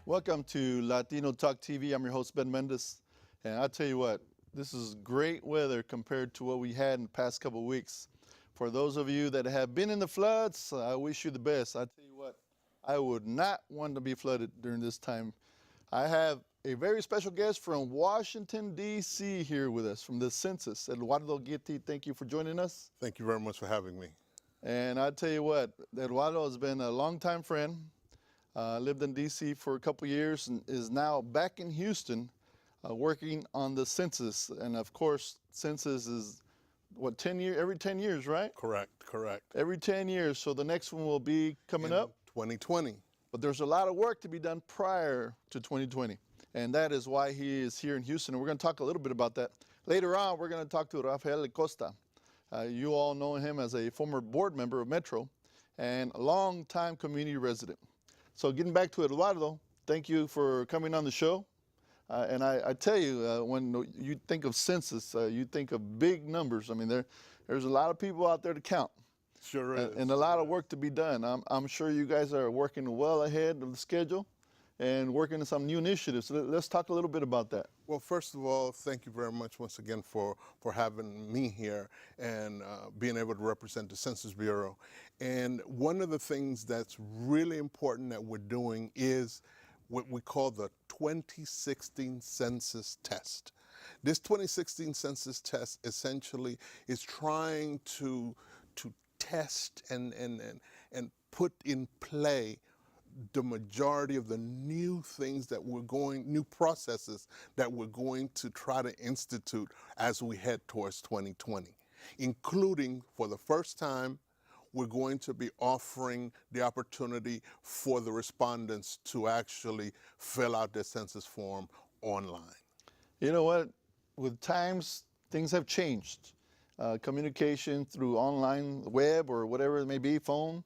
Welcome to Latino Talk TV. I'm your host, Ben Mendez. And I'll tell you what, this is great weather compared to what we had in the past couple of weeks. For those of you that have been in the floods, I wish you the best. I tell you what, I would not want to be flooded during this time. I have a very special guest from Washington, D.C. here with us from the Census. Eduardo Guity, thank you for joining us. Thank you very much for having me. And I'll tell you what, Eduardo has been a longtime friend. Lived in D.C. for a couple years and is now back in Houston working on the census. And of course, census is, what, 10 years, every 10 years, right? Correct. Every 10 years. So the next one will be coming up. 2020. But there's a lot of work to be done prior to 2020. And that is why he is here in Houston. And we're going to talk a little bit about that. Later on, we're going to talk to Rafael Acosta. You all know him as a former board member of Metro and a long-time community resident. So getting back to Eduardo, thank you for coming on the show. And I tell you, when you think of census, you think of big numbers. I mean, there's a lot of people out there to count. Sure is. And a lot of work to be done. I'm sure you guys are working well ahead of the schedule and working on some new initiatives. So let's talk a little bit about that. Well, first of all, thank you very much once again for having me here and being able to represent the Census Bureau. And one of the things that's really important that we're doing is what we call the 2016 Census Test. This 2016 Census Test essentially is trying to test and put in play the majority of the new things that new processes that we're going to try to institute as we head towards 2020, including, for the first time, we're going to be offering the opportunity for the respondents to actually fill out their census form online. You know what? With times, things have changed. Communication through online, web, or whatever it may be, phone.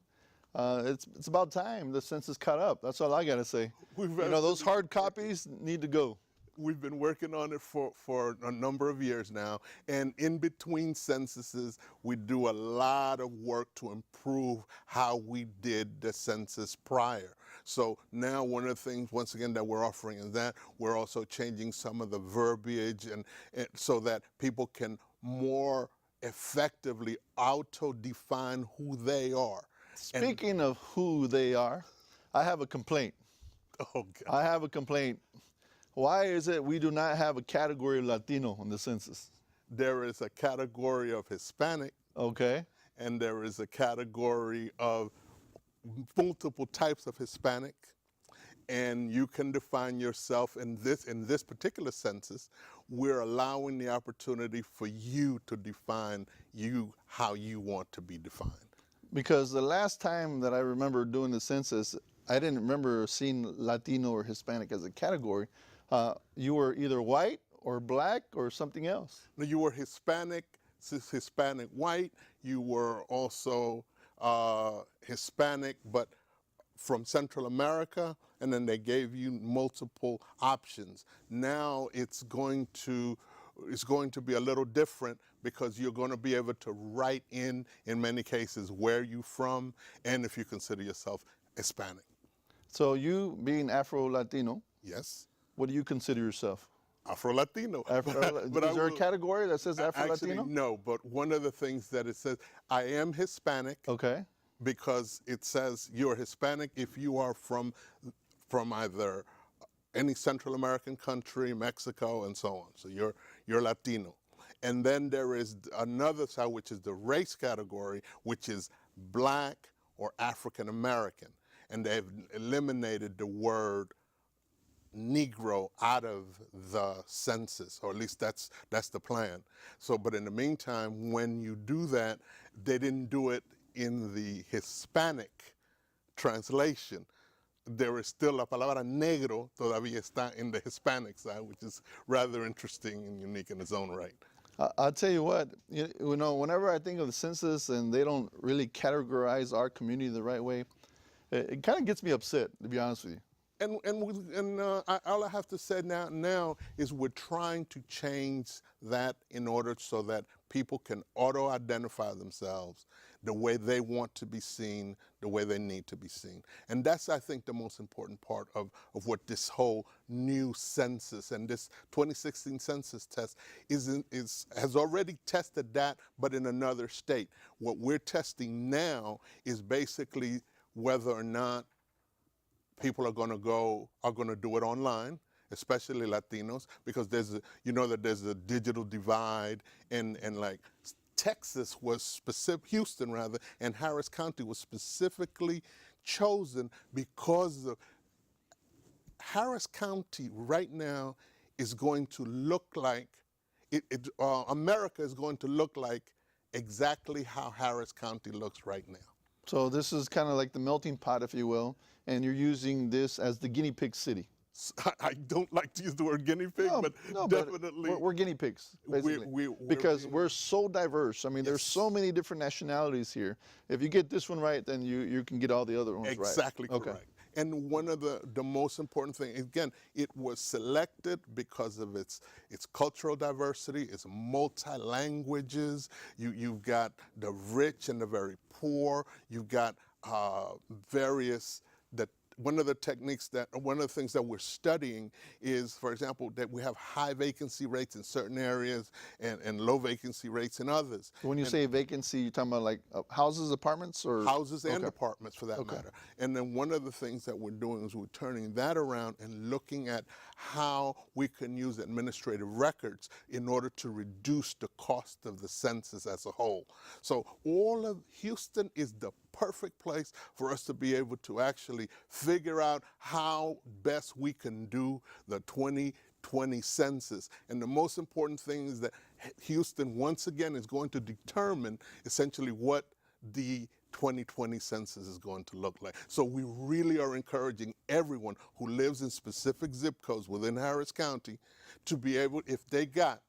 It's about time the census caught up. That's all I got to say. Those hard copies need to go. We've been working on it for a number of years now, and in between censuses, we do a lot of work to improve how we did the census prior. So now one of the things, once again, that we're offering is that we're also changing some of the verbiage and so that people can more effectively auto-define who they are. Speaking of who they are, I have a complaint. Oh, God. I have a complaint. Why is it we do not have a category of Latino on the census? There is a category of Hispanic. Okay. And there is a category of multiple types of Hispanic. And you can define yourself in this particular census. We're allowing the opportunity for you to define how you want to be defined. Because the last time that I remember doing the census, I didn't remember seeing Latino or Hispanic as a category. You were either white or black or something else. No, you were Hispanic white. You were also Hispanic, but from Central America, and then they gave you multiple options. Now it's going to be a little different because you're going to be able to write in many cases, where you're from and if you consider yourself Hispanic. So you being Afro-Latino. Yes. What do you consider yourself? Afro-Latino. Is there a category that says Afro-Latino? Actually, no, but one of the things that it says, I am Hispanic. Okay. Because it says you're Hispanic if you are from either any Central American country, Mexico, and so on. So you're Latino. And then there is another side, which is the race category, which is black or African American. And they've eliminated the word Negro out of the census, or at least that's the plan. So, but in the meantime, when you do that, they didn't do it in the Hispanic translation. There is still la palabra negro todavía está in the Hispanic side, which is rather interesting and unique in its own right. I'll tell you what, whenever I think of the census and they don't really categorize our community the right way, it kind of gets me upset, to be honest with you. All I have to say now is we're trying to change that in order so that people can auto-identify themselves the way they want to be seen, the way they need to be seen. And that's, I think, the most important part of what this whole new census and this 2016 census test has already tested that, but in another state. What we're testing now is basically whether or not people are going to do it online, especially Latinos, because there's a digital divide, and like Texas was Houston rather, and Harris County was specifically chosen because of Harris County right now is going to look like America is going to look like exactly how Harris County looks right now. So this is kind of like the melting pot, if you will, and you're using this as the guinea pig city. I don't like to use the word guinea pig, but definitely. We're guinea pigs, basically, because we're so diverse. I mean, there's so many different nationalities here. If you get this one right, then you can get all the other ones right. Exactly correct. And one of the most important things, again, it was selected because of its cultural diversity, its multi-languages. You've got the rich and the very poor. You've got one of the things that we're studying is, for example, that we have high vacancy rates in certain areas and low vacancy rates in others. When you say vacancy, you're talking about like houses, apartments, or? Houses and apartments, for that matter. And then one of the things that we're doing is we're turning that around and looking at how we can use administrative records in order to reduce the cost of the census as a whole. So all of Houston is the perfect place for us to be able to actually figure out how best we can do the 2020 census. And the most important thing is that Houston, once again, is going to determine essentially what the 2020 census is going to look like. So we really are encouraging everyone who lives in specific zip codes within Harris County to be able, if they got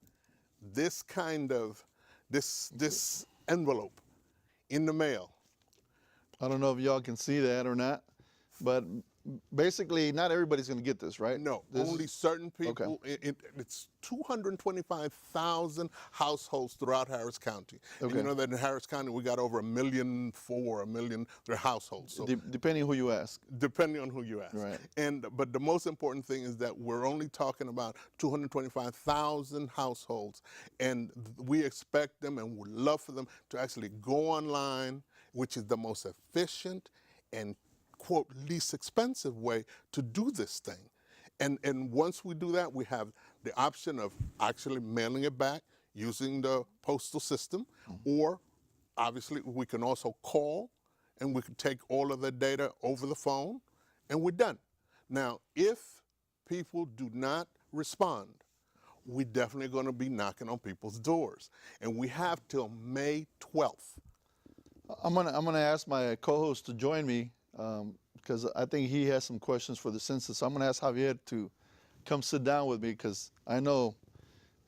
this kind of, this envelope in the mail. I don't know if y'all can see that or not, but basically not everybody's going to get this, right? No, only certain people. It's 225,000 households throughout Harris County. And you know that in Harris County we got over 1,400,000, 1,000,000 households. So depending who you ask. Depending on who you ask. Right. But the most important thing is that we're only talking about 225,000 households, and we expect them and would love for them to actually go online, which is the most efficient and, quote, least expensive way to do this thing. And once we do that, we have the option of actually mailing it back using the postal system, or obviously we can also call and we can take all of the data over the phone, and we're done. Now, if people do not respond, we're definitely going to be knocking on people's doors. And we have till May 12th. I'm gonna ask my co-host to join me because I think he has some questions for the census. So I'm gonna ask Javier to come sit down with me because I know,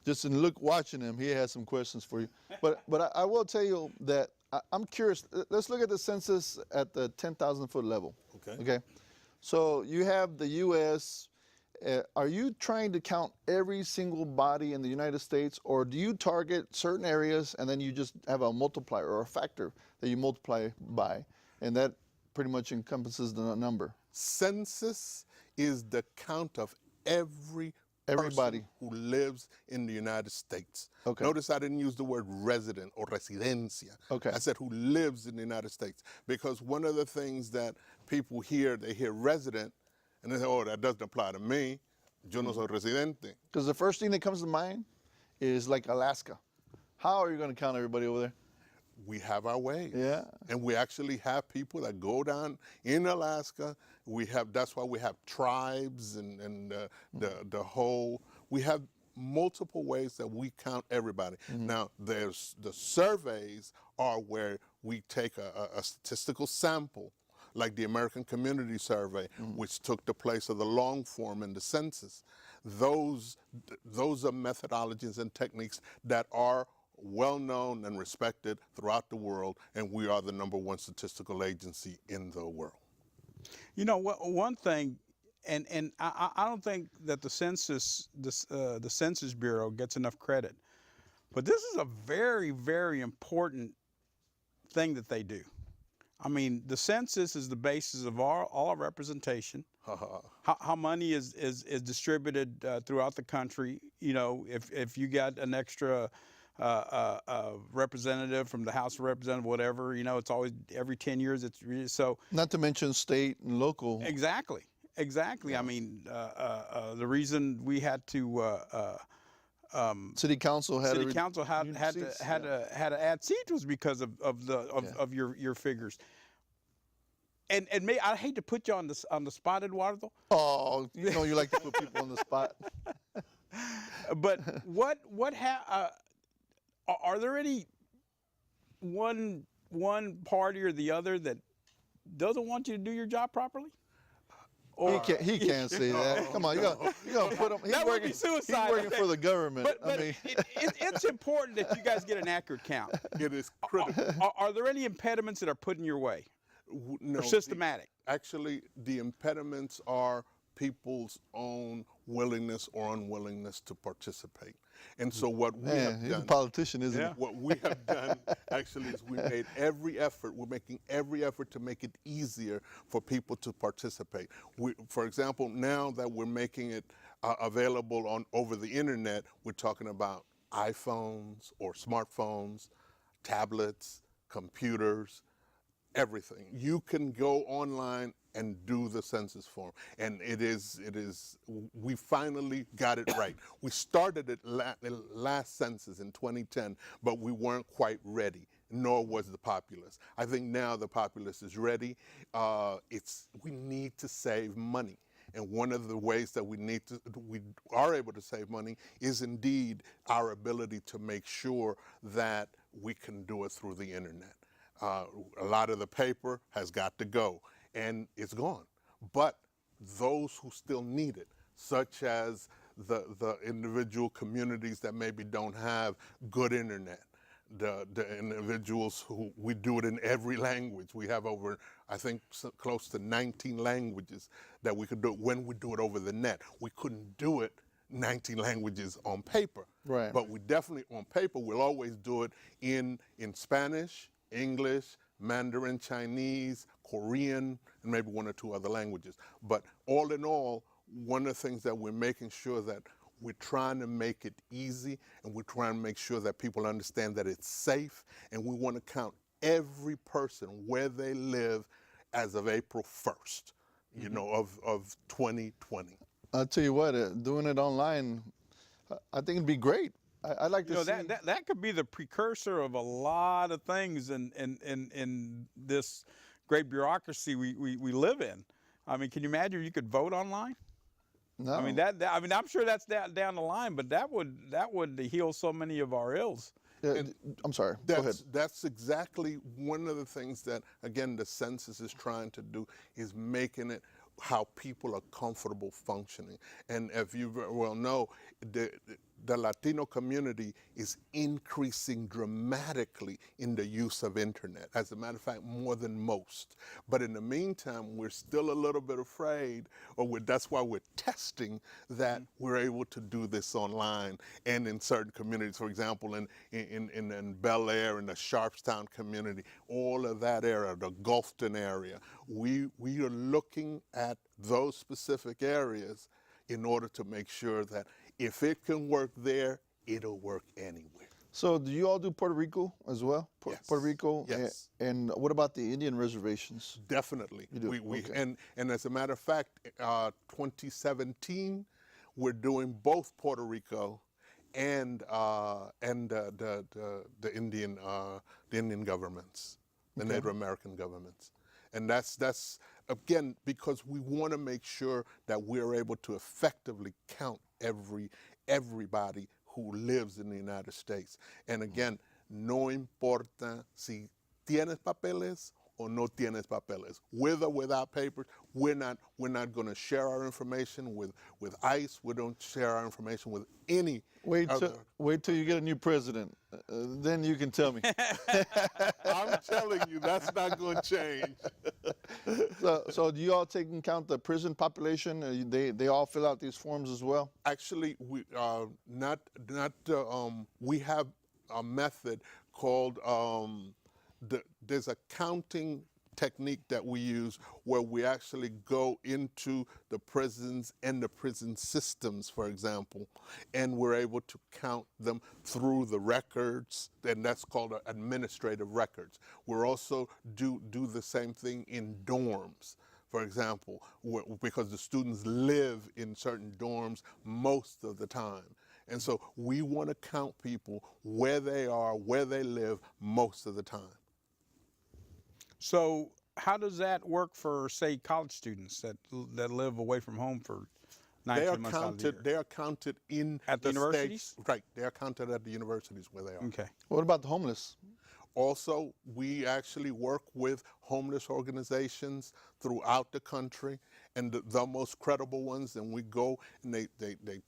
just in watching him, he has some questions for you. But I will tell you that I'm curious. Let's look at the census at the 10,000-foot level. Okay. So you have the U.S. Are you trying to count every single body in the United States, or do you target certain areas and then you just have a multiplier or a factor that you multiply by, and that pretty much encompasses the number? Census is the count of everybody who lives in the United States. Notice I didn't use the word resident or residencia. I said who lives in the United States, because one of the things that people hear, they hear resident, and they say, oh, that doesn't apply to me. Yo no soy residente. Because the first thing that comes to mind is like Alaska. How are you going to count everybody over there? We have our ways. Yeah. And we actually have people that go down in Alaska. That's why we have tribes and the whole, we have multiple ways that we count everybody. Now, there's the surveys are where we take a statistical sample, like the American Community Survey, which took the place of the long form in the census. Those are methodologies and techniques that are well known and respected throughout the world, and we are the #1 statistical agency in the world. You know, one thing, and I don't think that the Census Bureau gets enough credit, But this is a very, very important thing that they do. I mean, the census is the basis of all representation. How money is distributed throughout the country. You know, if you got an extra representative from the House of Representatives, whatever, you know, it's always every 10 years. It's really, so. Not to mention state and local. Exactly. Yeah. I mean, the reason we had to City council had to add seats was because of your figures. And I hate to put you on the spot, Eduardo. Oh, you know you like to put people on the spot. But are there any one party or the other that doesn't want you to do your job properly? Or, he can't say that. Come on, you gonna put him. That would be suicide. He's working for the government. But I mean, it's important that you guys get an accurate count. It is critical. Are there any impediments that are put in your way? No, or systematic? Actually, the impediments are people's own willingness or unwillingness to participate. And so what we have done, he's a politician, isn't he? What we have done actually is we made every effort. We're making every effort to make it easier for people to participate. For example, now that we're making it available over the internet, we're talking about iPhones or smartphones, tablets, computers, everything. You can go online and do the census form, and we finally got it right. We started it last census in 2010, but we weren't quite ready, nor was the populace. I think now the populace is ready. We need to save money. And one of the ways that we are able to save money is indeed our ability to make sure that we can do it through the internet. A lot of the paper has got to go, and it's gone. But those who still need it, such as the individual communities that maybe don't have good internet, the individuals who, we do it in every language. We have over, I think, close to 19 languages that we could do it when we do it over the net. We couldn't do it 19 languages on paper. Right. But we definitely, on paper, we'll always do it in Spanish, English, Mandarin, Chinese, Korean, and maybe one or two other languages. But all in all, one of the things that we're making sure that we're trying to make it easy, and we're trying to make sure that people understand that it's safe, and we want to count every person where they live as of April 1st, you know, of 2020. I'll tell you what, doing it online, I think it'd be great. I'd like to see. That could be the precursor of a lot of things in this great bureaucracy we live in. I mean, can you imagine you could vote online? No. I mean I'm sure that's down the line, but that would heal so many of our ills. I'm sorry. Go ahead. That's exactly one of the things that, again, the census is trying to do, is making it how people are comfortable functioning. And if you well know, the Latino community is increasing dramatically in the use of internet. As a matter of fact, more than most. But in the meantime, we're still a little bit afraid, that's why we're testing that we're able to do this online and in certain communities. For example, in Bel Air, in the Sharpstown community, all of that area, the Gulfton area, we are looking at those specific areas in order to make sure that if it can work there, it'll work anywhere. So do you all do Puerto Rico as well? Yes. Puerto Rico? Yes. And what about the Indian reservations? Definitely. You do? Okay. And as a matter of fact, 2017, we're doing both Puerto Rico and the Indian governments, the Native American governments. And that's again, because we want to make sure that we're able to effectively count everybody who lives in the United States. And again, no importa si tienes papeles or no tienes papeles. With or without papers, we're not going to share our information with ICE. We don't share our information with any Wait till you get a new president. Then you can tell me. I'm telling you, that's not going to change. So do you all take into account the prison population? They all fill out these forms as well? Actually, we we have a method called, there's a counting technique that we use where we actually go into the prisons and the prison systems, for example, and we're able to count them through the records, and that's called administrative records. We're also do the same thing in dorms, for example, because the students live in certain dorms most of the time. And so we want to count people where they are, where they live most of the time. So how does that work for, say, college students that live away from home for 19 months out of the year? They are counted in At the universities? states. Right, they are counted at the universities where they are. Okay. What about the homeless? Also, we actually work with homeless organizations throughout the country, and the most credible ones, and we go and they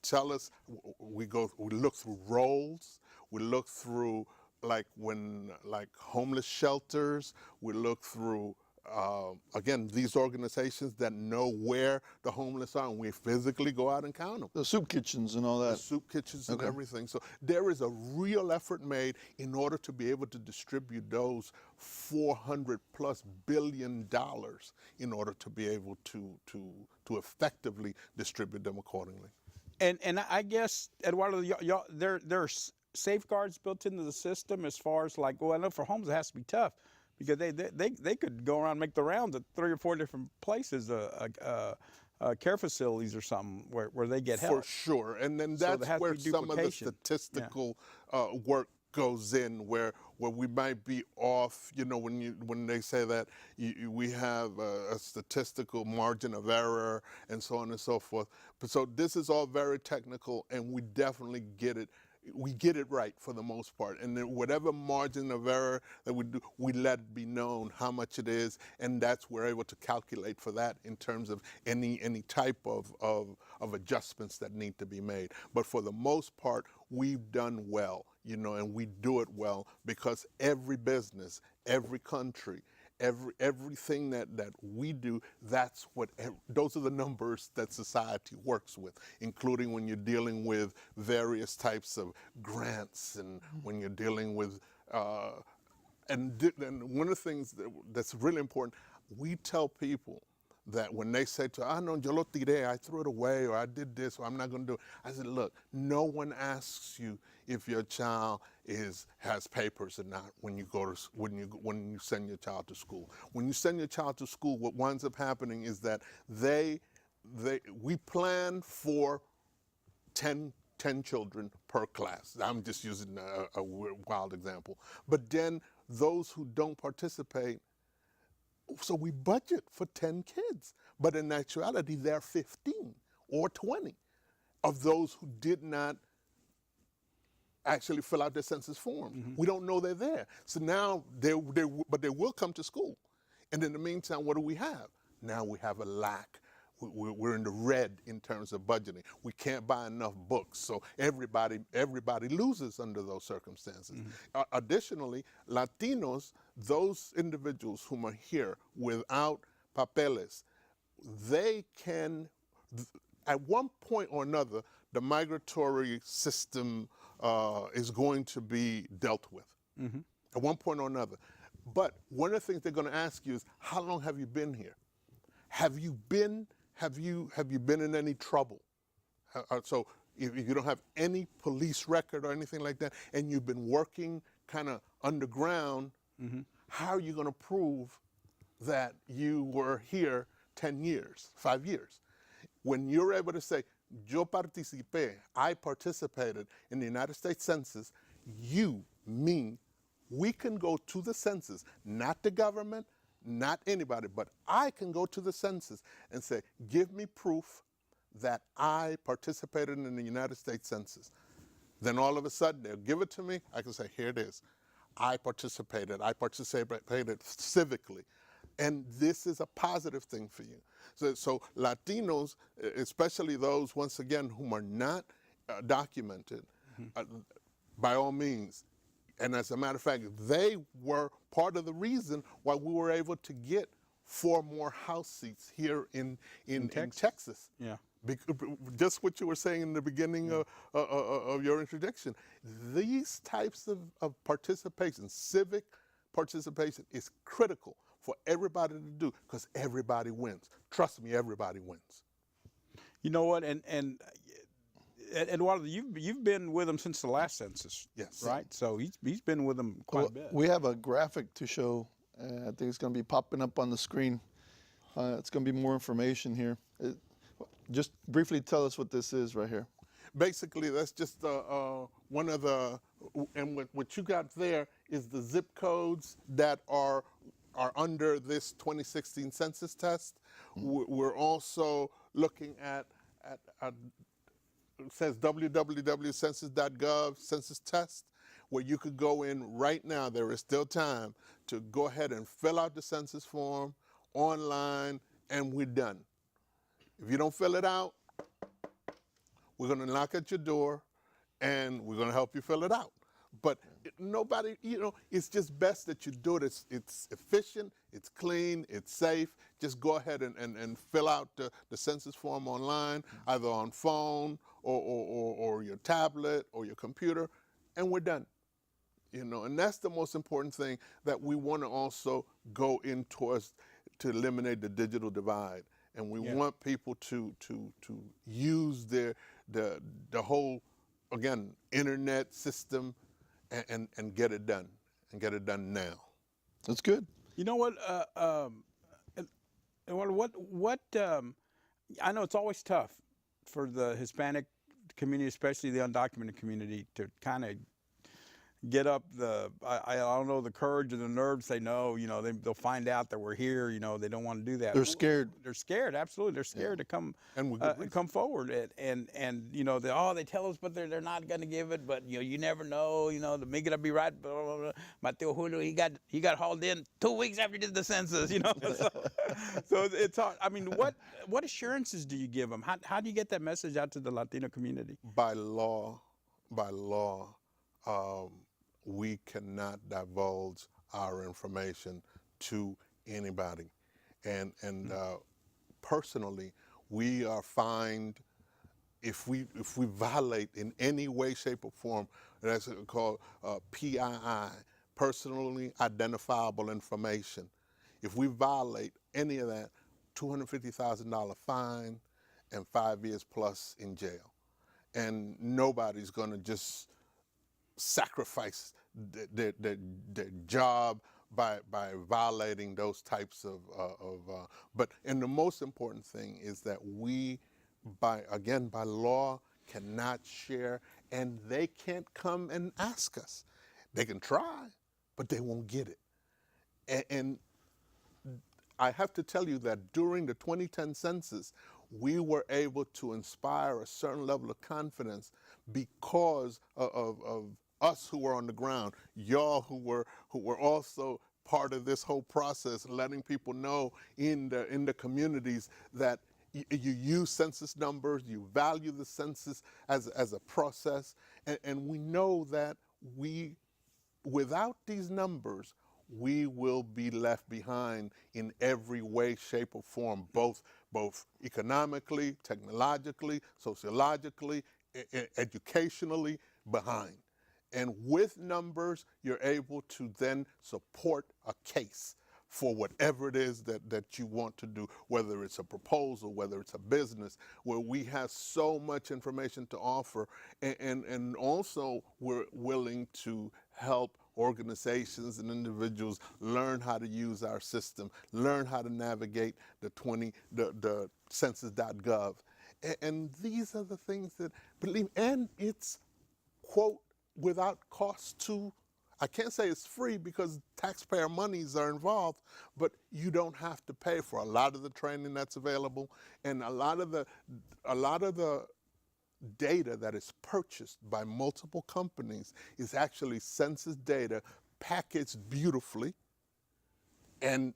tell us, we look through rolls, we look through like homeless shelters, we look through again, these organizations that know where the homeless are, and we physically go out and count them. The soup kitchens and all that. The soup kitchens and everything. So there is a real effort made in order to be able to distribute those $400+ billion in order to be able to effectively distribute them accordingly. And I guess, Eduardo, there are safeguards built into the system as far as like, well, I know for homes it has to be tough, because they could go around and make the rounds at 3 or 4 different places, care facilities or something where they get help. For sure, and then that's where some of the statistical work goes in, where we might be off. You know, when they say that we have a statistical margin of error and so on and so forth. But so this is all very technical, and we definitely get it. We get it right for the most part, and then whatever margin of error that we do, we let it be known how much it is, and that's we're able to calculate for that in terms of any type of adjustments that need to be made. But for the most part, we've done well, you know, and we do it well because every business, every country, everything that we do, those are the numbers that society works with, including when you're dealing with various types of grants, and when you're dealing with and one of the things that's really important, we tell people that when they say to, no, yo lo tiré, I threw it away, or I did this, or I'm not going to do it. I said, look, no one asks you if your child has papers or not when you send your child to school. When you send your child to school, what winds up happening is that we plan for 10 children per class. I'm just using a wild example. But then those who don't participate, so we budget for 10 kids, but in actuality, there are 15 or 20 of those who did not actually fill out their census forms. Mm-hmm. We don't know they're there. So now, but they will come to school. And in the meantime, what do we have? Now we have a lack. We're in the red in terms of budgeting. We can't buy enough books, so everybody loses under those circumstances. Mm-hmm. Additionally, Latinos, those individuals whom are here without papeles, they can, at one point or another, the migratory system is going to be dealt with, mm-hmm. at one point or another. But one of the things they're going to ask you is, how long have you been here? Have you been in any trouble? So if you don't have any police record or anything like that, and you've been working kind of underground, mm-hmm. how are you going to prove that you were here 10 years, 5 years? When you're able to say, yo participé, I participated in the United States Census, we can go to the census, not the government, not anybody, but I can go to the census and say, give me proof that I participated in the United States Census. Then all of a sudden, they'll give it to me. I can say, here it is. I participated civically. And this is a positive thing for you. So Latinos, especially those, once again, whom are not documented, mm-hmm. By all means. And as a matter of fact, they were part of the reason why we were able to get 4 more House seats here in Texas. Yeah. Just what you were saying in the beginning of your introduction, these types of participation, civic participation, is critical for everybody to do because everybody wins. Trust me, everybody wins. You know what? And Eduardo, you've been with him since the last census, Yes. right? So he's been with them quite a bit. We have a graphic to show. I think it's going to be popping up on the screen. It's going to be more information here. Just briefly tell us what this is right here. Basically, that's just one of the, and what you got there is the zip codes that are under this 2016 census test. We're also looking at it says www.census.gov census test, where you could go in right now. There is still time to go ahead and fill out the census form online, and we're done. If you don't fill it out, we're going to knock at your door, and we're going to help you fill it out. But nobody, it's just best that you do it. It's efficient, it's clean, it's safe. Just go ahead and fill out the census form online, either on phone or your tablet or your computer, and we're done. And that's the most important thing that we want to also go in towards, to eliminate the digital divide. And we want people to use the whole, again, internet system and get it done, and get it done now. That's good. You know what? I know it's always tough for the Hispanic community, especially the undocumented community, to kind of get up I don't know, the courage or the nerve to say no. They'll find out that we're here. They don't want to do that. They're scared. They're scared. Absolutely, they're scared to come come forward. And they tell us, but they're not going to give it. But you never know. The Migra be right. Blah, blah, blah. Mateo Julio, he got hauled in 2 weeks after he did the census. So it's hard. I mean, what assurances do you give them? How do you get that message out to the Latino community? By law. We cannot divulge our information to anybody, and personally, we are fined if we violate in any way, shape, or form. That's called PII, personally identifiable information. If we violate any of that, $250,000 fine and 5 years plus in jail, and nobody's going to just sacrifice their job by violating those types of and the most important thing is that we, by law, cannot share, and they can't come and ask us. They can try, but they won't get it. And I have to tell you that during the 2010 census, we were able to inspire a certain level of confidence because of us who were on the ground, y'all who were also part of this whole process, letting people know in the communities that you use census numbers, you value the census as a process, and we know that without these numbers, we will be left behind in every way, shape, or form, both economically, technologically, sociologically, educationally, behind. And with numbers, you're able to then support a case for whatever it is that you want to do, whether it's a proposal, whether it's a business, where we have so much information to offer. And also we're willing to help organizations and individuals learn how to use our system, learn how to navigate the census.gov. And these are the things that, and it's, quote, without cost to, I can't say it's free because taxpayer monies are involved, but you don't have to pay for a lot of the training that's available, and a lot of the data that is purchased by multiple companies is actually census data packaged beautifully,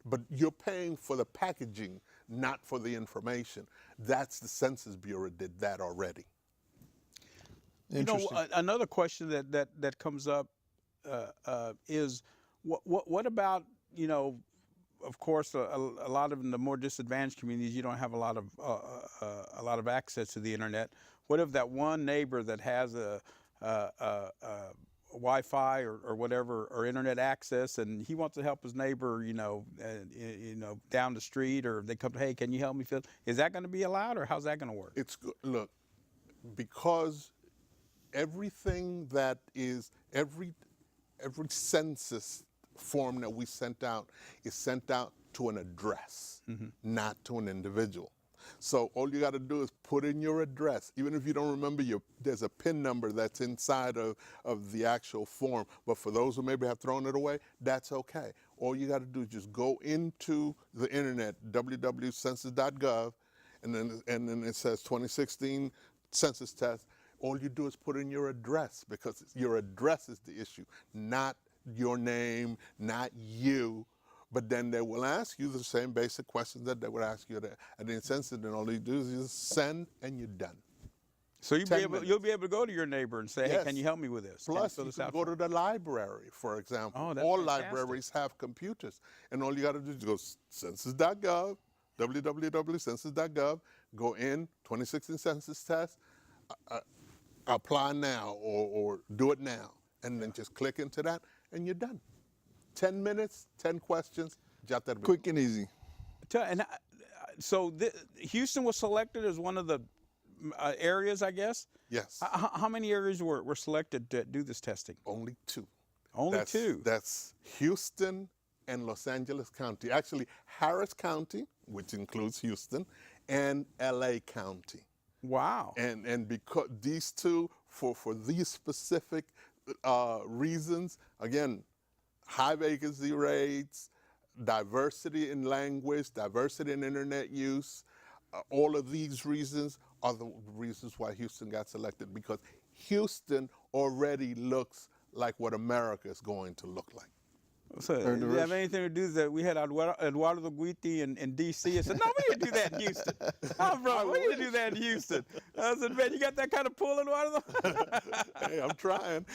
but you're paying for the packaging, not for the information. That's the Census Bureau did that already. Another question that comes up is what about of course, a lot of the more disadvantaged communities, you don't have a lot of access to the internet. What if that one neighbor that has a Wi-Fi or whatever, or internet access, and he wants to help his neighbor, down the street, or they come to, hey, can you help me fill? Is that going to be allowed, or how's that going to work? It's good. Look, because everything that is every census form that we sent out is sent out to an address, not to an individual. So all you got to do is put in your address. Even if you don't remember there's a PIN number that's inside of the actual form. But for those who maybe have thrown it away, that's okay. All you got to do is just go into the internet, www.census.gov, and then it says 2016 Census Test. All you do is put in your address, because your address is the issue, not your name, not you. But then they will ask you the same basic questions that they would ask you at the census, and all you do is just send, and you're done. So you'll be able to go to your neighbor and say, hey, can you help me with this? Plus, you can go to the library, for example. Oh, that's all fantastic. libraries have computers, and all you got to do is go census.gov, www.census.gov, go in, 2016 Census Test, apply now or do it now, and then just click into that, and you're done. 10 minutes, 10 questions, jot that. Quick and easy. So Houston was selected as one of the areas, I guess? Yes. How many areas were selected to do this testing? Only two. Only two? That's Houston and Los Angeles County. Actually, Harris County, which includes Houston, and LA County. Wow. And because these two, for these specific reasons, again, high vacancy rates, diversity in language, diversity in internet use, all of these reasons are the reasons why Houston got selected, because Houston already looks like what America is going to look like. So, does it have anything to do with that? We had Eduardo Guity in D.C. I said, no, we need to do that in Houston. Oh, bro, we need to do that in Houston. I said, man, you got that kind of pull, Eduardo? Hey, I'm trying.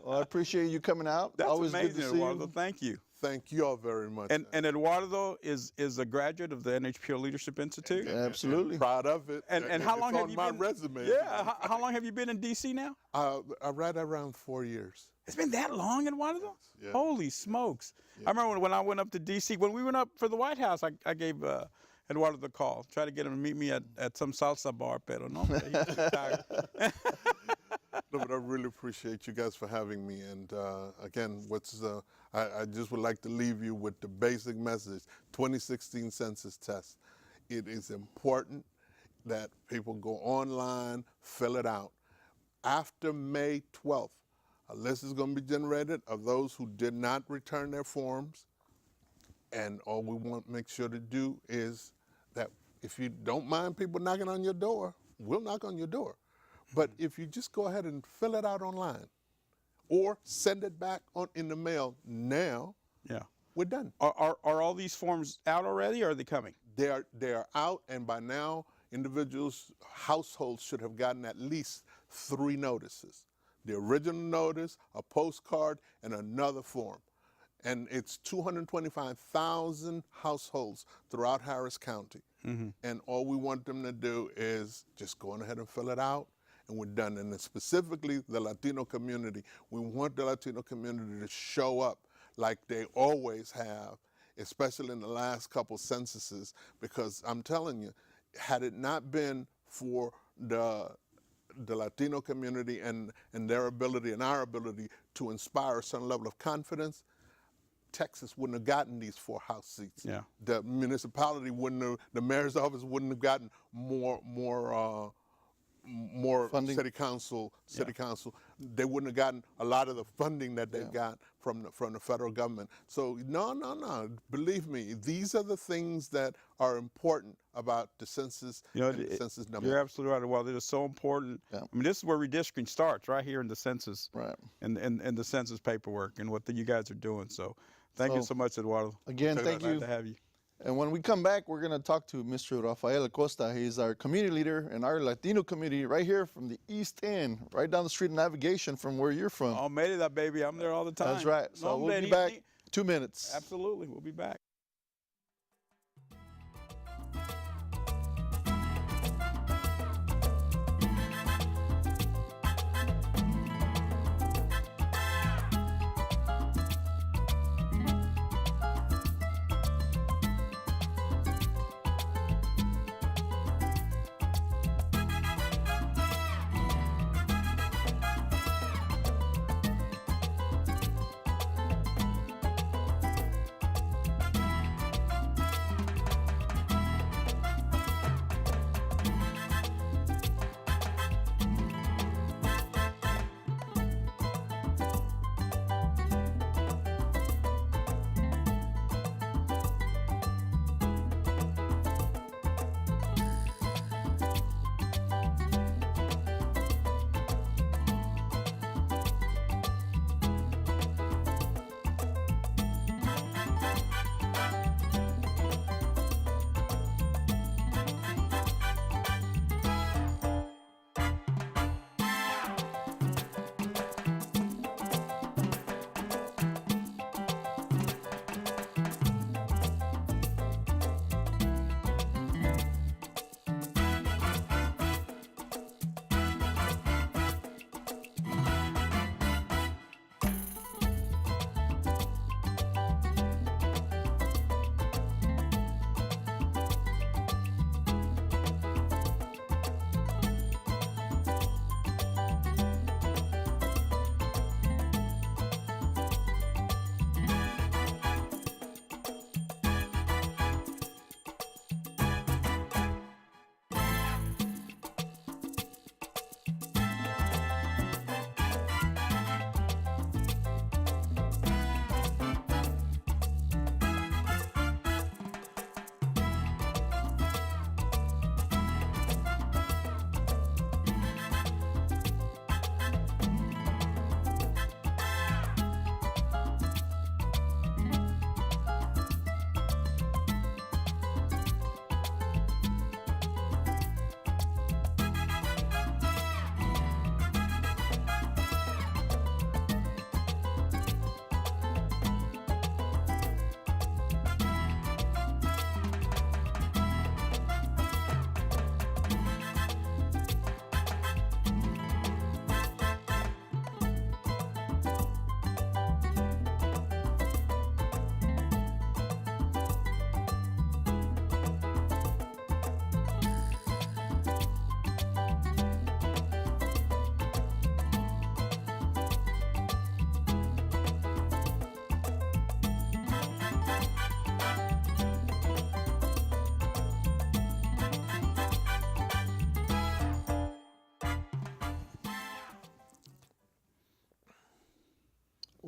Well, I appreciate you coming out. That's always amazing, good to see Eduardo. you. Thank you. Thank you all very much. And Eduardo is a graduate of the NHPO Leadership Institute. Absolutely. Proud of it. And how long have you been? on my resume. Yeah. How long have you been in D.C. now? Right around 4 years. It's been that long, Eduardo? Yes. Holy smokes. Yeah. I remember when I went up to D.C., when we went up for the White House, I gave Eduardo the call, tried to get him to meet me at some salsa bar, pero no, he was retired. No, but I really appreciate you guys for having me. And again, I just would like to leave you with the basic message, 2016 Census Test. It is important that people go online, fill it out. After May 12th, a list is going to be generated of those who did not return their forms. And all we want to make sure to do is that if you don't mind people knocking on your door, we'll knock on your door. But if you just go ahead and fill it out online or send it back in the mail now, we're done. Are all these forms out already, or are they coming? They are out, and by now, households should have gotten at least 3 notices. The original notice, a postcard, and another form. And it's 225,000 households throughout Harris County. And all we want them to do is just go on ahead and fill it out, and we're done. And specifically the Latino community, we want the Latino community to show up like they always have, especially in the last couple censuses, because I'm telling you, had it not been for the Latino community and their ability and our ability to inspire a certain level of confidence, Texas wouldn't have gotten these 4 House seats. Yeah. The municipality wouldn't have, the mayor's office wouldn't have gotten more funding. city council. They wouldn't have gotten a lot of the funding that they got from the federal government. So no. Believe me, these are the things that are important about the census and the census number. You're absolutely right. Well, it is so important. Yeah. I mean, this is where redistricting starts, right here in the census, Right. and the census paperwork and what you guys are doing. So, thank you so much, Eduardo. Again, thank you. Glad to have you. And when we come back, we're going to talk to Mr. Rafael Acosta. He's our community leader in our Latino community right here from the East End, right down the street in Navigation from where you're from. Oh, Merida, baby. I'm there all the time. That's right. So we'll be back 2 minutes. Absolutely. We'll be back.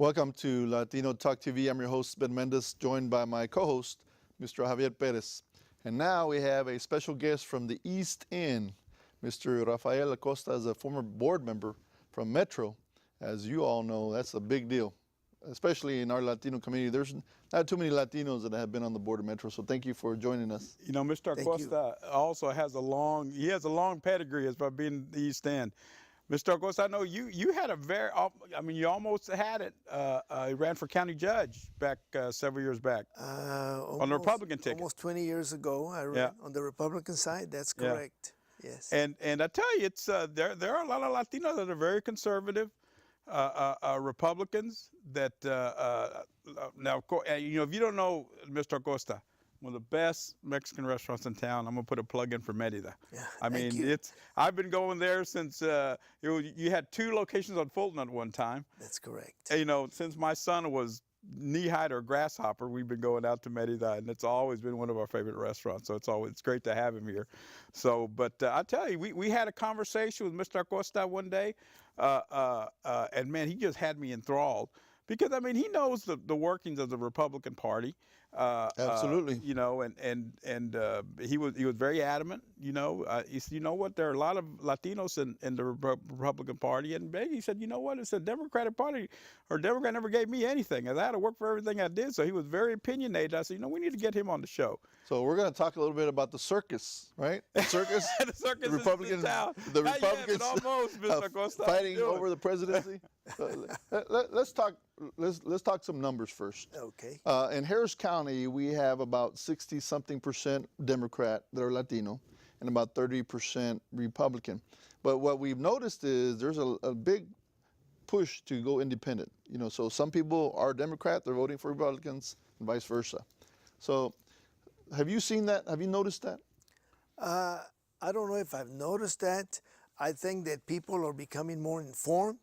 Welcome to Latino Talk TV. I'm your host, Ben Mendez, joined by my co-host, Mr. Javier Perez. And now we have a special guest from the East End. Mr. Rafael Acosta is a former board member from Metro. As you all know, that's a big deal, especially in our Latino community. There's not too many Latinos that have been on the board of Metro, so thank you for joining us. You know, Mr. Acosta also has a long pedigree as by being the East End. Mr. Acosta, I know you had a you almost had it. You ran for county judge back several years back on the Republican ticket. Almost 20 years ago, I ran on the Republican side. That's correct. Yes. And I tell you, it's there are a lot of Latinos that are very conservative Republicans. That now, of course, you know, if you don't know Mr. Acosta, one of the best Mexican restaurants in town. I'm gonna put a plug in for Merida. Yeah, I mean, I've been going there since you had 2 locations on Fulton at one time. That's correct. And, you know, since my son was knee-high or grasshopper, we've been going out to Merida, and it's always been one of our favorite restaurants. So it's great to have him here. So, but I tell you, we had a conversation with Mr. Acosta one day, and man, he just had me enthralled. Because, I mean, he knows the workings of the Republican Party. Absolutely. You know, and he was very adamant. You know, he said, you know what? There are a lot of Latinos in the Republican Party, and he said, you know what? It's a Democratic Party, or Democrat never gave me anything. I had to work for everything I did. So he was very opinionated. I said, you know, we need to get him on the show. So we're going to talk a little bit about the circus, right? The circus. The circus. The Republicans. The Republicans. Almost, Mr. Acosta, fighting over the presidency. Let's talk some numbers first. Okay. In Harris County, we have about 60-something% Democrat that are Latino, and about 30% Republican. But what we've noticed is there's a big push to go independent. You know, so some people are Democrat, they're voting for Republicans, and vice versa. So, have you seen that? Have you noticed that? I don't know if I've noticed that. I think that people are becoming more informed,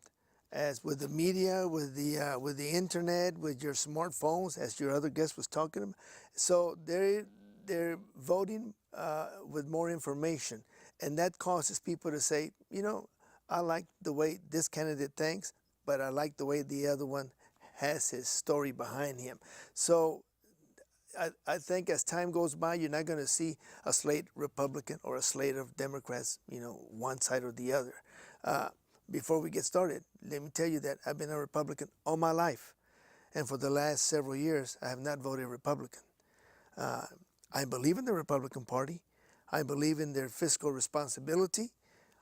as with the media, with the internet, with your smartphones, as your other guest was talking about. So they're voting with more information, and that causes people to say, you know, I like the way this candidate thinks, but I like the way the other one has his story behind him. So I think as time goes by, you're not going to see a slate Republican or a slate of Democrats, you know, one side or the other. Before we get started, let me tell you that I've been a Republican all my life. And for the last several years, I have not voted Republican. I believe in the Republican Party. I believe in their fiscal responsibility.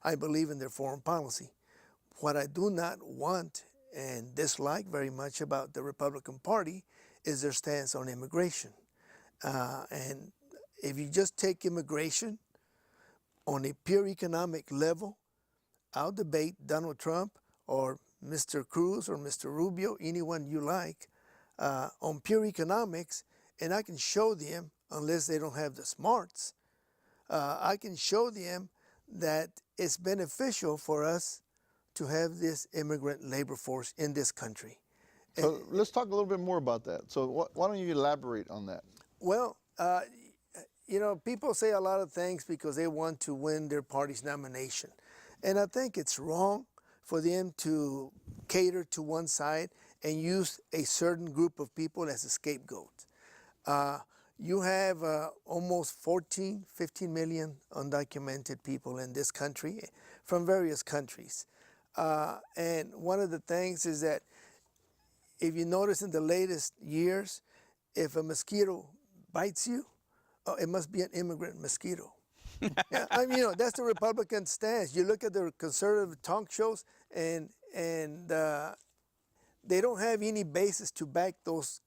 I believe in their foreign policy. What I do not want and dislike very much about the Republican Party is their stance on immigration. And if you just take immigration on a pure economic level, I'll debate Donald Trump or Mr. Cruz or Mr. Rubio, anyone you like, on pure economics, and I can show them, unless they don't have the smarts, I can show them that it's beneficial for us to have this immigrant labor force in this country. So let's talk a little bit more about that. So why don't you elaborate on that? Well, you know, people say a lot of things because they want to win their party's nomination. And I think it's wrong for them to cater to one side and use a certain group of people as a scapegoat. You have almost 15 million undocumented people in this country from various countries. And one of the things is that if you notice in the latest years, if a mosquito bites you, it must be an immigrant mosquito. Yeah, I mean, you know, that's the Republican stance. You look at the conservative talk shows, and they don't have any basis to back those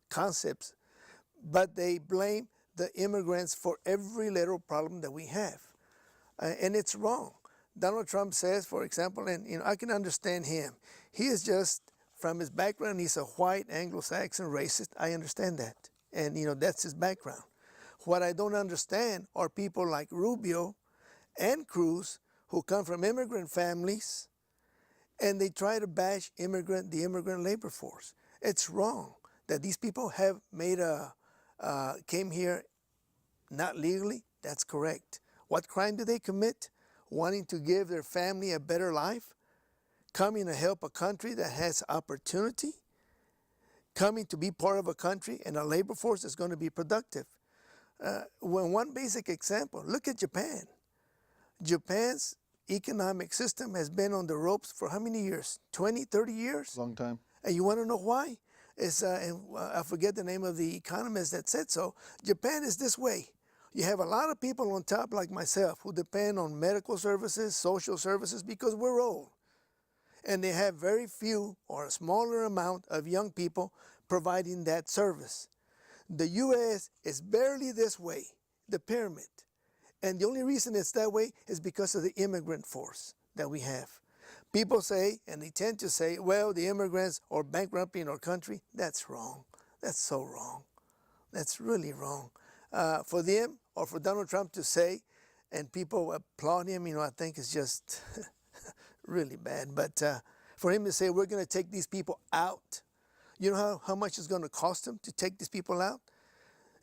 concepts, but they blame the immigrants for every little problem that we have, and it's wrong. Donald Trump says, for example, and you know, I can understand him. He is just, from his background, he's a white Anglo-Saxon racist. I understand that, and you know, that's his background. What I don't understand are people like Rubio and Cruz who come from immigrant families, and they try to bash the immigrant labor force. It's wrong that these people have came here not legally. That's correct. What crime do they commit? Wanting to give their family a better life? coming to help a country that has opportunity, coming to be part of a country and a labor force that's going to be productive. One basic example, look at Japan. Japan's economic system has been on the ropes for how many years? 20, 30 years? Long time. And you want to know why? I forget the name of the economist that said so. Japan is this way. You have a lot of people on top like myself who depend on medical services, social services, because we're old. And they have very few or a smaller amount of young people providing that service. The U.S. is barely this way, the pyramid. And the only reason it's that way is because of the immigrant force that we have. People say, and they tend to say, well, the immigrants are bankrupting our country. That's wrong. That's so wrong. That's really wrong. For them or for Donald Trump to say, and people applaud him, I think it's just really bad. But for him to say, we're going to take these people out, you know how much it's going to cost him to take these people out?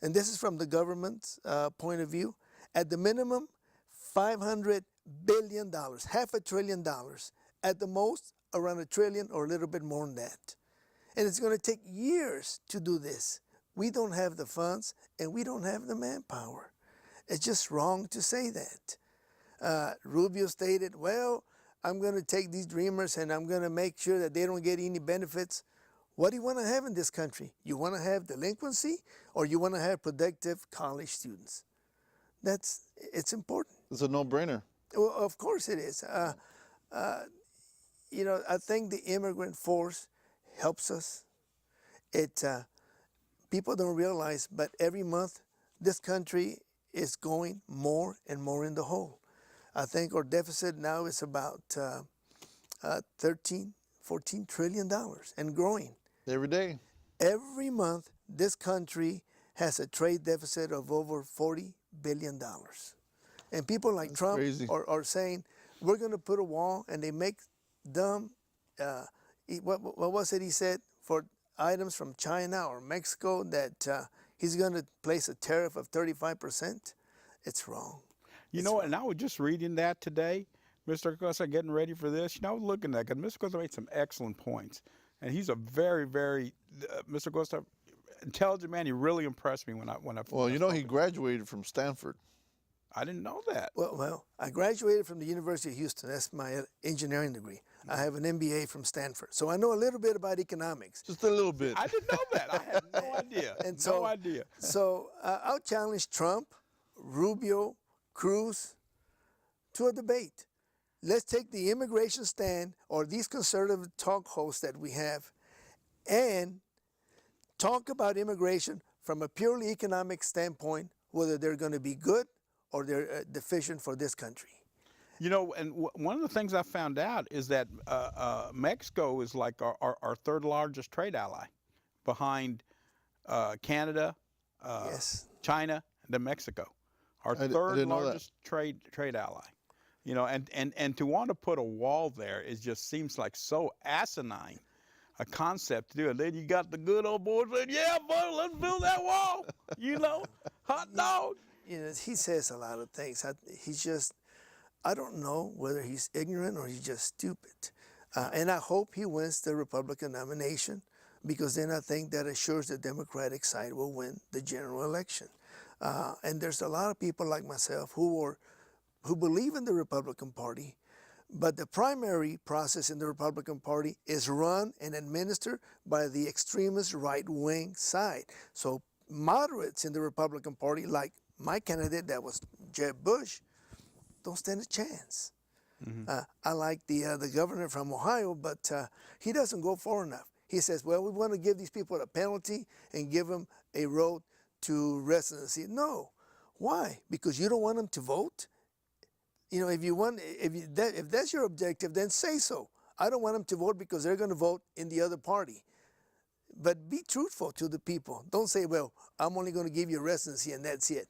And this is from the government's point of view. At the minimum, $500 billion, $500 billion. At the most, around $1 trillion or a little bit more than that. And it's going to take years to do this. We don't have the funds and we don't have the manpower. It's just wrong to say that. Rubio stated, well, I'm going to take these dreamers and I'm going to make sure that they don't get any benefits. What do you want to have in this country? You want to have delinquency or you want to have productive college students? It's important. It's a no-brainer. Well, of course it is. I think the immigrant force helps us. People don't realize, but every month this country is going more and more in the hole. I think our deficit now is about $13, $14 trillion and growing. Every day. Every month, this country has a trade deficit of over $40 billion. And people like Trump are saying, we're going to put a wall, and they make dumb, what was it he said, for items from China or Mexico that he's going to place a tariff of 35%. It's wrong. And I was just reading that today, Mr. Acosta, getting ready for this. I was looking at that because Mr. Acosta made some excellent points. And he's a very, very, Mr. Acosta, intelligent man. He really impressed me when I. Well, he graduated from Stanford. I didn't know that. Well, I graduated from the University of Houston. That's my engineering degree. I have an MBA from Stanford. So I know a little bit about economics. Just a little bit. I didn't know that. I had no idea. No idea. So I'll challenge Trump, Rubio, Cruz to a debate. Let's take the immigration stand or these conservative talk hosts that we have and talk about immigration from a purely economic standpoint, whether they're going to be good or they're deficient for this country. And one of the things I found out is that Mexico is like our third largest trade ally behind Canada, yes. China, and then Mexico. Our third largest trade ally. And to want to put a wall there, it just seems like so asinine a concept to do it. Then you got the good old boys saying, yeah, buddy, let's build that wall. Hot dog. He says a lot of things. I don't know whether he's ignorant or he's just stupid. And I hope he wins the Republican nomination because then I think that assures the Democratic side will win the general election. And there's a lot of people like myself who believe in the Republican Party, but the primary process in the Republican Party is run and administered by the extremist right-wing side. So moderates in the Republican Party, like my candidate that was Jeb Bush, don't stand a chance. Mm-hmm. I like the governor from Ohio, but he doesn't go far enough. He says, well, we want to give these people a penalty and give them a road to residency. No. Why? Because you don't want them to vote? If that's your objective, then say so. I don't want them to vote because they're going to vote in the other party. But be truthful to the people. Don't say, well, I'm only going to give you a residency and that's it.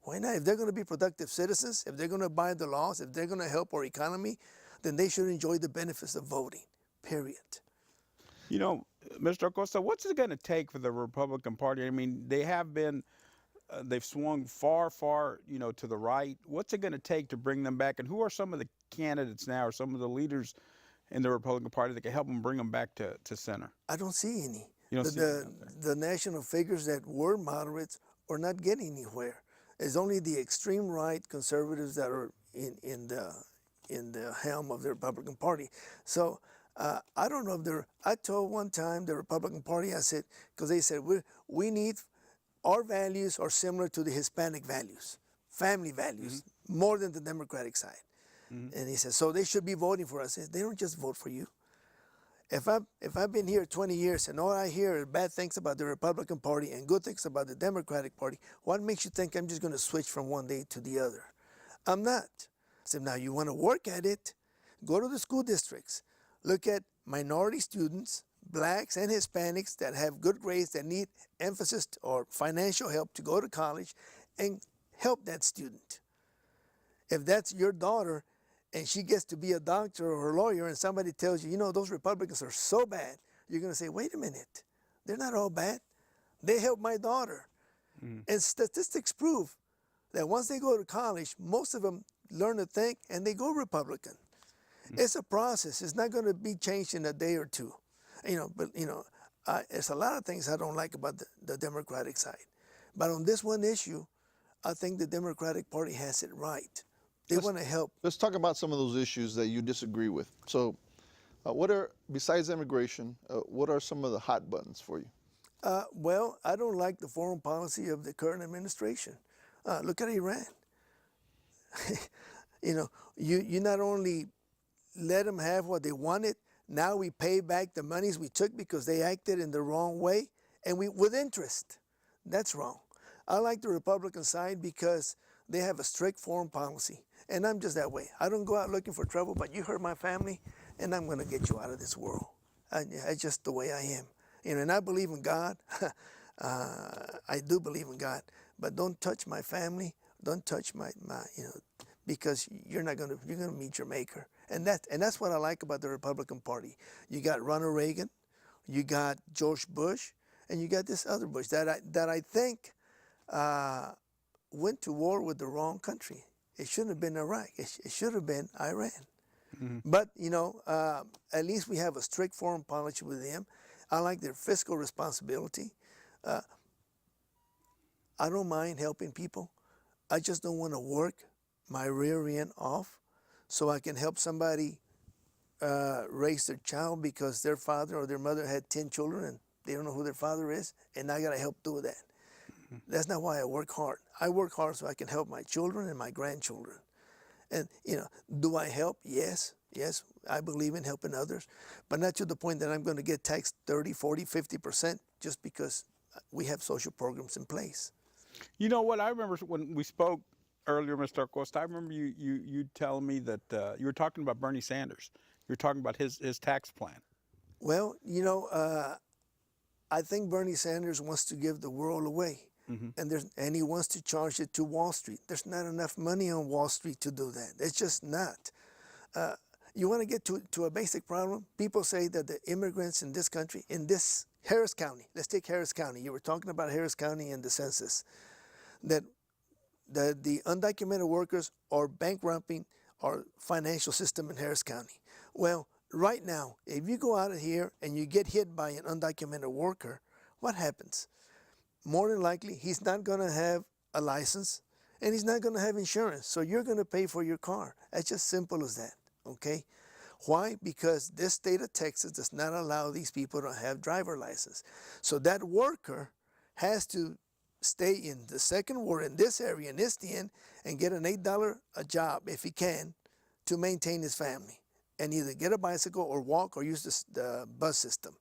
Why not? If they're going to be productive citizens, if they're going to abide the laws, if they're going to help our economy, then they should enjoy the benefits of voting, period. Mr. Acosta, what's it going to take for the Republican Party? I mean, they have been, they've swung far, to the right. What's it going to take to bring them back? And who are some of the candidates now, or some of the leaders in the Republican Party that can help them bring them back to center? I don't see any. You don't see any out there? The national figures that were moderates are not getting anywhere. It's only the extreme right conservatives that are in the helm of the Republican Party. So I don't know if they're. I told one time the Republican Party, I said, because they said we need, our values are similar to the Hispanic values, family values, more than the Democratic side. And he said, so they should be voting for us. I said, they don't just vote for you. If I've been here 20 years and all I hear is bad things about the Republican Party and good things about the Democratic Party, what makes you think I'm just going to switch from one day to the other? I'm not. I said, now you want to work at it, go to the school districts, look at minority students, blacks and Hispanics that have good grades that need emphasis or financial help to go to college, and help that student. If that's your daughter and she gets to be a doctor or a lawyer and somebody tells you, you know, those Republicans are so bad, you're going to say, wait a minute, they're not all bad. They helped my daughter. And statistics prove that once they go to college, most of them learn to think and they go Republican. It's a process. It's not going to be changed in a day or two. But there's a lot of things I don't like about the Democratic side. But on this one issue, I think the Democratic Party has it right. They want to help. Let's talk about some of those issues that you disagree with. So besides immigration, what are some of the hot buttons for you? Well, I don't like the foreign policy of the current administration. Look at Iran. You not only let them have what they wanted, now we pay back the monies we took because they acted in the wrong way, and with interest. That's wrong. I like the Republican side because they have a strict foreign policy, and I'm just that way. I don't go out looking for trouble, but you hurt my family, and I'm going to get you out of this world. It's just the way I am. And I believe in God. I do believe in God, but don't touch my family. Don't touch my because you're going to meet your maker. And that's what I like about the Republican Party. You got Ronald Reagan, you got George Bush, and you got this other Bush that I think went to war with the wrong country. It shouldn't have been Iraq. It should have been Iran. But at least we have a strict foreign policy with them. I like their fiscal responsibility. I don't mind helping people. I just don't want to work my rear end off so I can help somebody raise their child because their father or their mother had 10 children and they don't know who their father is, and I got to help do that. That's not why I work hard. I work hard so I can help my children and my grandchildren. And, do I help? Yes. Yes, I believe in helping others, but not to the point that I'm going to get taxed 30, 40, 50% just because we have social programs in place. You know what? I remember when we spoke earlier, Mr. Acosta, I remember you telling me that you were talking about Bernie Sanders. You were talking about his tax plan. Well, I think Bernie Sanders wants to give the world away. And he wants to charge it to Wall Street. There's not enough money on Wall Street to do that. It's just not. You want to get to a basic problem? People say that the immigrants in this country, in this Harris County, let's take Harris County. You were talking about Harris County and the census, that the undocumented workers are bankrupting our financial system in Harris County. Well, right now, if you go out of here and you get hit by an undocumented worker, what happens? More than likely, he's not going to have a license and he's not going to have insurance. So you're going to pay for your car. It's just simple as that, okay? Why? Because this state of Texas does not allow these people to have driver license. So that worker has to stay in the second ward in this area, in this end, and get an $8 a job, if he can, to maintain his family, and either get a bicycle or walk or use the bus system.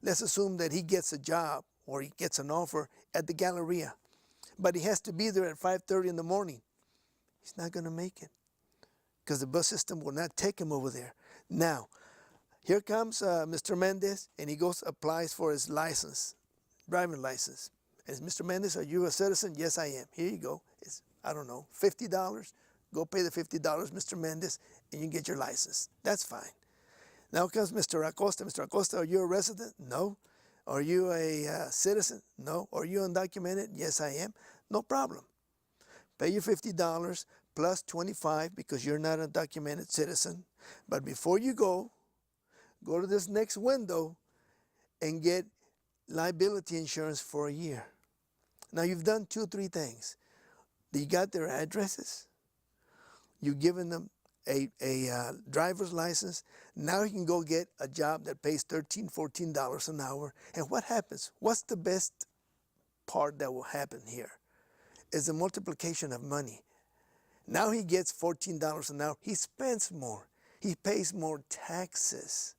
Let's assume that he gets a job or he gets an offer at the Galleria, but he has to be there at 5:30 in the morning. He's not going to make it because the bus system will not take him over there. Now, here comes Mr. Mendez, and he goes, applies for his license, driving license. And Mr. Mendez, are you a citizen? Yes, I am. Here you go. It's, I don't know, $50. Go pay the $50, Mr. Mendez, and you get your license. That's fine. Now comes Mr. Acosta. Mr. Acosta, are you a resident? No. Are you a citizen? No. Are you undocumented? Yes, I am. No problem. Pay your $50 plus $25 because you're not a documented citizen. But before you go, go to this next window and get liability insurance for a year. Now you've done 2 or 3 things. You got their addresses. You've given them a driver's license. Now you can go get a job that pays $13, $14 an hour. And what happens? What's the best part that will happen here? Is the multiplication of money. Now he gets $14 an hour. He spends more. He pays more taxes.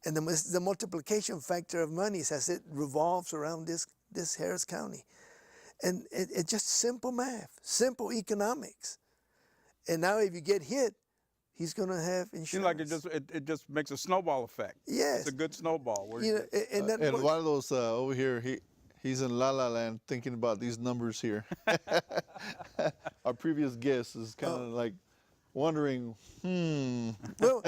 And the multiplication factor of money as it revolves around this Harris County. And it's just simple math, simple economics. And now if you get hit, he's going to have insurance. Seems like it just makes a snowball effect. Yes. It's a good snowball. You know, and Eduardo's over here, he's in La La Land thinking about these numbers here. Our previous guest is kind of like wondering, Well,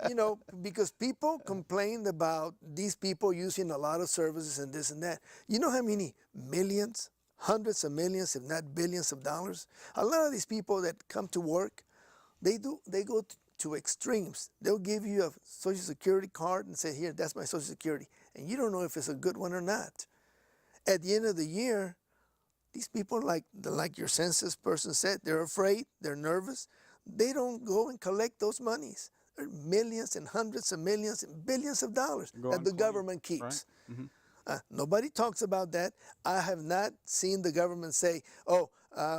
you know, because people complained about these people using a lot of services and this and that. You know how many millions, hundreds of millions, if not billions of dollars? A lot of these people that come to work, they go to extremes. They'll give you a Social Security card and say, here, that's my Social Security. And you don't know if it's a good one or not. At the end of the year, these people, like your census person said, they're afraid, they're nervous. They don't go and collect those monies. There are millions and hundreds of millions and billions of dollars that the government keeps. Right? Mm-hmm. Nobody talks about that. I have not seen the government say, oh,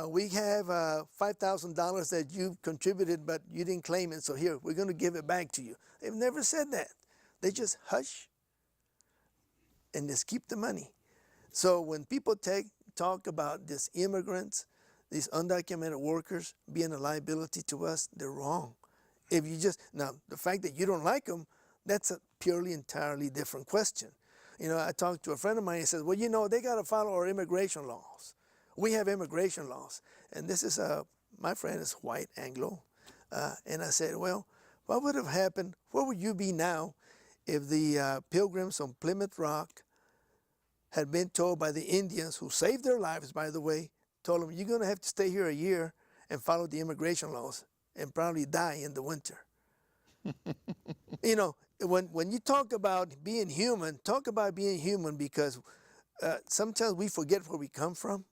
we have $5,000 that you contributed, but you didn't claim it, so here, we're going to give it back to you. They've never said that. They just hush and just keep the money. So when people talk about these immigrants, these undocumented workers being a liability to us, they're wrong. If you just, now, the fact that you don't like them, that's a purely entirely different question. You know, I talked to a friend of mine, he says, well, you know, they got to follow our immigration laws. We have immigration laws. And this is, my friend is white, Anglo. And I said, well, what would have happened, where would you be now if the pilgrims on Plymouth Rock had been told by the Indians, who saved their lives, by the way, told them, you're going to have to stay here a year and follow the immigration laws and probably die in the winter. You know, when you talk about being human, talk about being human, because sometimes we forget where we come from.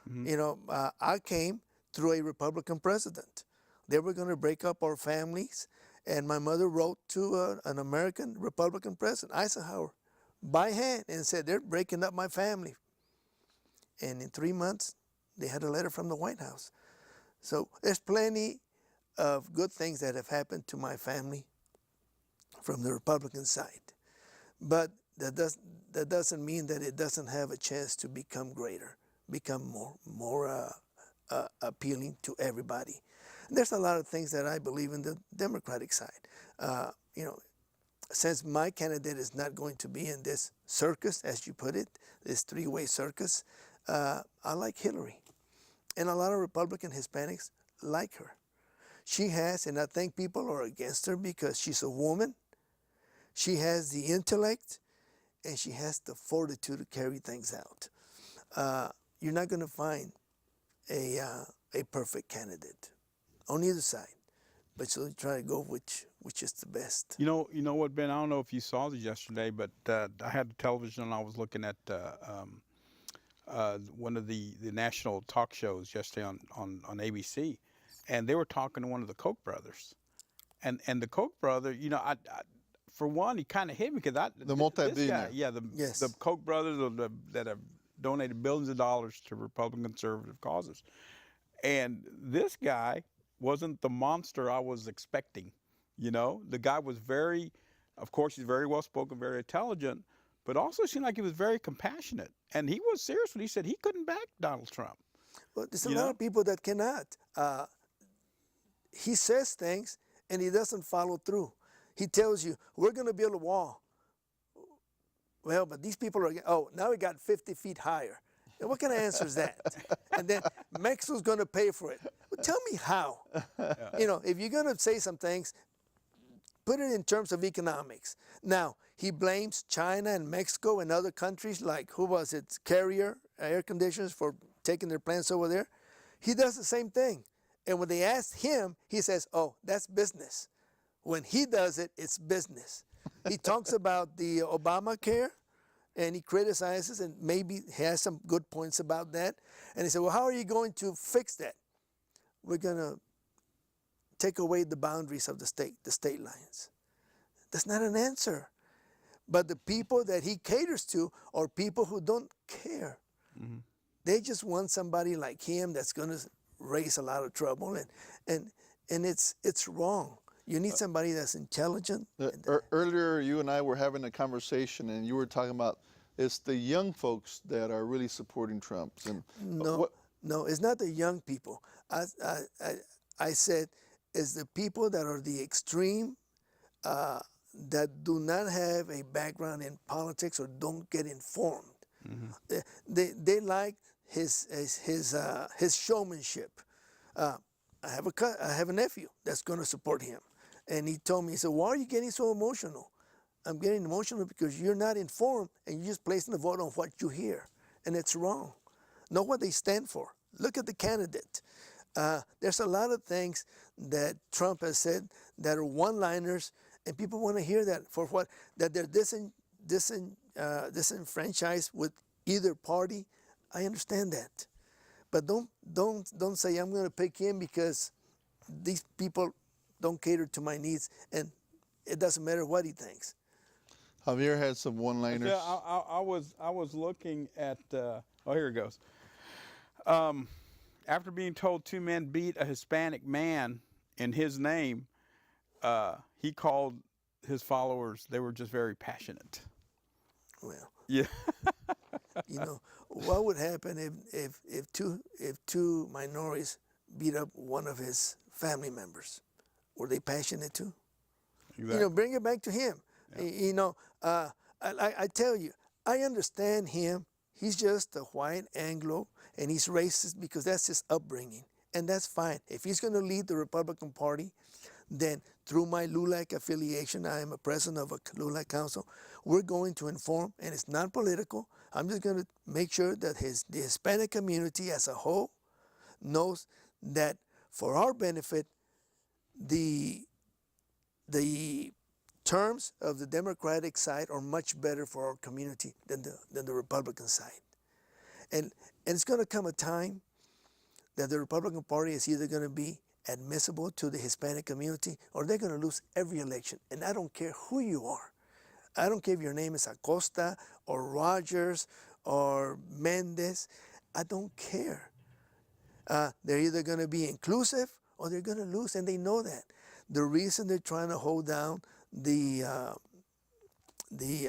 Mm-hmm. You know, I came through a Republican president. They were going to break up our families, and my mother wrote to an American Republican president, Eisenhower, by hand, and said, they're breaking up my family. And in 3 months, they had a letter from the White House. So there's plenty of good things that have happened to my family from the Republican side. But that doesn't mean that it doesn't have a chance to become greater, become more appealing to everybody. And there's a lot of things that I believe in the Democratic side. You know, since my candidate is not going to be in this circus, as you put it, this 3-way circus, I like Hillary. And a lot of Republican Hispanics like her. She has, and I think people are against her because she's a woman, she has the intellect, and she has the fortitude to carry things out. You're not going to find a perfect candidate on either side, but so you try to go which is the best. You know what, Ben? I don't know if you saw this yesterday, but I had the television and I was looking at one of the national talk shows yesterday on ABC, and they were talking to one of the Koch brothers, and the Koch brother, you know, I for one, he kind of hit me because the multi-billionaire, the Koch brothers that have donated billions of dollars to Republican conservative causes, and this guy wasn't the monster I was expecting. You know, the guy was of course, he's very well spoken, very intelligent, but also seemed like he was very compassionate. And he was serious when he said he couldn't back Donald Trump. Well, there's a lot of people that cannot. He says things and he doesn't follow through. He tells you, we're going to build a wall. Well, but these people are, now it got 50 feet higher. And what kind of answer is that? And then Mexico's going to pay for it. Well, tell me how. Yeah. You know, if you're going to say some things, put it in terms of economics. Now, he blames China and Mexico and other countries like, who was it, Carrier Air Conditioners for taking their plants over there. He does the same thing. And when they ask him, he says, oh, that's business. When he does it, it's business. he talks about the Obamacare, and he criticizes and maybe has some good points about that. And he said, well, how are you going to fix that? We're going to take away the boundaries of the state lines. That's not an answer. But the people that he caters to are people who don't care. Mm-hmm. They just want somebody like him that's going to raise a lot of trouble, and it's wrong. You need somebody that's intelligent. Earlier, you and I were having a conversation, and you were talking about it's the young folks that are really supporting Trump. And no, it's not the young people. I said it's the people that are the extreme, that do not have a background in politics or don't get informed. Mm-hmm. They like his showmanship. I have a nephew that's going to support him, and he told me, he said, "Why are you getting so emotional?" I'm getting emotional because you're not informed and you're just placing a vote on what you hear, and it's wrong. Know what they stand for. Look at the candidate. There's a lot of things that Trump has said that are one-liners, and people want to hear that for what? That they're disenfranchised with either party. I understand that, but don't say I'm going to pick him because these people don't cater to my needs, and it doesn't matter what he thinks. Javier had some one-liners. Yeah, I was looking at. Oh, here it goes. After being told 2 men beat a Hispanic man in his name, he called his followers. They were just very passionate. Well, yeah. You know what would happen if two minorities beat up one of his family members? Were they passionate too? Exactly. You know, bring it back to him. Yeah. You know, I tell you, I understand him. He's just a white Anglo, and he's racist because that's his upbringing, and that's fine. If he's going to lead the Republican Party, then through my LULAC affiliation, I am a president of a LULAC council, we're going to inform, and it's not political. I'm just going to make sure that the Hispanic community as a whole knows that for our benefit, the terms of the Democratic side are much better for our community than the Republican side. And it's going to come a time that the Republican Party is either going to be admissible to the Hispanic community or they're going to lose every election. And I don't care who you are. I don't care if your name is Acosta or Rogers or Mendez. I don't care. They're either going to be inclusive or they're going to lose, and they know that. The reason they're trying to hold down the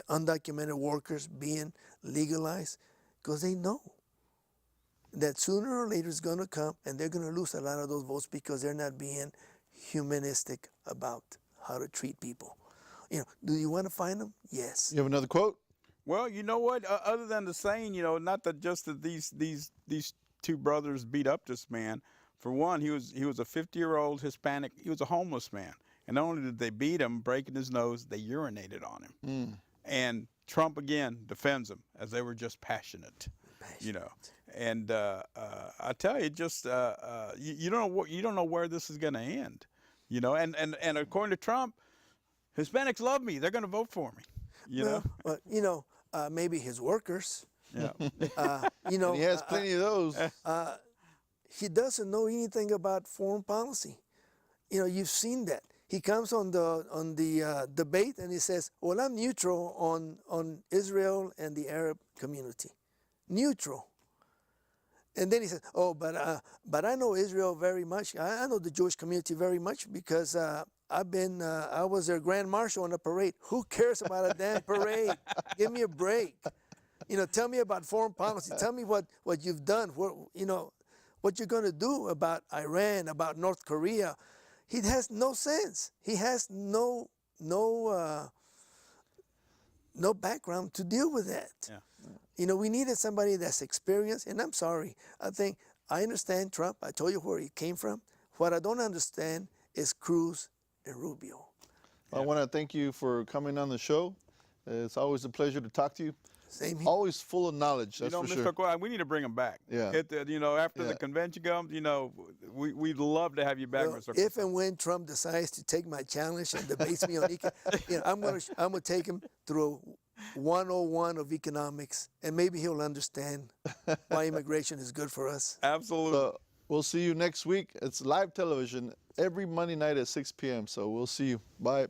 undocumented workers being legalized, because they know that sooner or later it's going to come, and they're going to lose a lot of those votes because they're not being humanistic about how to treat people. You know, do you want to find them? Yes. You have another quote? Well, you know what? Other than the saying, you know, not that just that these 2 brothers beat up this man. For one, he was a 50-year-old Hispanic. He was a homeless man, and not only did they beat him, breaking his nose, they urinated on him. Mm. And Trump again defends him as they were just passionate. You know. And I tell you, just you don't know where this is going to end. You know, and according to Trump, Hispanics love me. They're going to vote for me. You know. But you know, maybe his workers. Yeah. You know, and he has plenty of those. He doesn't know anything about foreign policy. You know, you've seen that. He comes on the debate and he says, "Well, I'm neutral on Israel and the Arab community, neutral." And then he says, "Oh, but I know Israel very much. I know the Jewish community very much because I was their grand marshal on a parade. Who cares about a damn parade? Give me a break. You know, tell me about foreign policy. Tell me what you've done. You know, what you're going to do about Iran, about North Korea." He has no sense. He has no background to deal with that. Yeah. You know, we needed somebody that's experienced, and I'm sorry. I understand Trump. I told you where he came from. What I don't understand is Cruz and Rubio. I want to thank you for coming on the show. It's always a pleasure to talk to you. Same here. Always full of knowledge, You that's know, for Mr. sure. Acosta, we need to bring him back. Yeah. After Yeah. the convention comes, we'd love to have you back, Well, Mr. Acosta. if and when Trump decides to take my challenge and debates me on I'm gonna take him through a 101 of economics, and maybe he'll understand why immigration is good for us. Absolutely. So we'll see you next week. It's live television every Monday night at 6 p.m. So we'll see you. Bye.